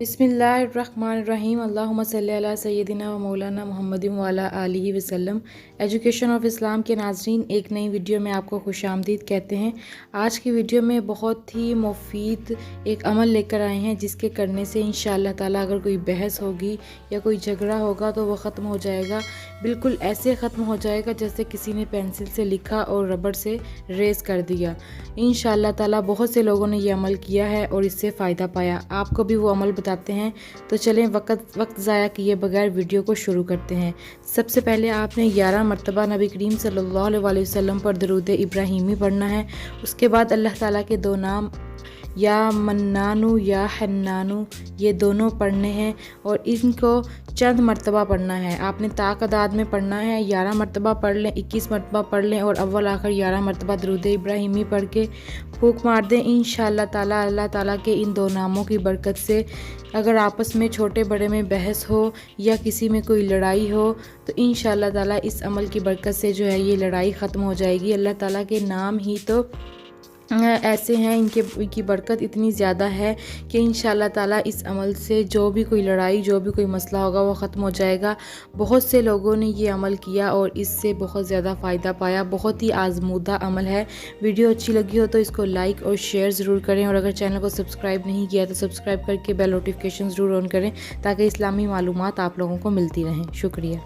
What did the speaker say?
बिस्मिल्लाहिर्रहमानिर्रहीम अल्लाहुम्मा सल्ली अला सय्यदिना व मौलाना मुहम्मदिन व अला आलिहि वसल्लम। एजुकेशन ऑफ इस्लाम के नाज़रीन, एक नई वीडियो में आपको खुशामदीद कहते हैं। आज की वीडियो में बहुत ही मुफीद एक अमल लेकर आए हैं जिसके करने से इंशाअल्लाह ताला अगर कोई बहस होगी या कोई झगड़ा होगा तो वह ख़त्म हो जाएगा। बिल्कुल ऐसे ख़त्म हो जाएगा जैसे किसी ने पेंसिल से लिखा और रबड़ से रेस कर दिया। इंशाअल्लाह ताला बहुत से लोगों ने ये अमल किया है और इससे फ़ायदा पाया। आपको भी वो अमल बताते हैं, तो चलें वक्त ज़ाया किए बगैर वीडियो को शुरू करते हैं। सबसे पहले आपने 11 मरतबा नबी करीम सल्लल्लाहु अलैहि वसल्लम पर दरूद इब्राहिमी पढ़ना है। उसके बाद अल्लाह ताला के दो नाम या मन्नानु या हन्नानु ये दोनों पढ़ने हैं और इनको चंद मरतबा पढ़ना है। आपने तादाद में पढ़ना है, 11 मरतबा पढ़ लें, 21 मरतबा पढ़ लें और अव्वल आखिर 11 मरतबा दरूद इब्राहिमी पढ़ के फूंक मार दें। इंशाअल्लाह ताला अल्लाह ताला के इन दो नामों की बरकत से अगर आपस में छोटे बड़े में बहस हो या किसी में कोई लड़ाई हो तो इंशाअल्लाह ताला इस अमल की बरकत से जो है ये लड़ाई ख़त्म हो जाएगी। अल्लाह ताला के नाम ही तो ऐसे हैं, इनकी बरकत इतनी ज़्यादा है कि इंशाअल्लाह ताला इस अमल से जो भी कोई लड़ाई, जो भी कोई मसला होगा वो ख़त्म हो जाएगा। बहुत से लोगों ने ये अमल किया और इससे बहुत ज़्यादा फ़ायदा पाया। बहुत ही आजमूदा अमल है। वीडियो अच्छी लगी हो तो इसको लाइक और शेयर ज़रूर करें और अगर चैनल को सब्सक्राइब नहीं किया तो सब्सक्राइब करके बेल नोटिफिकेशन ज़रूर ऑन करें ताकि इस्लामी मालूमात आप लोगों को मिलती रहें। शुक्रिया।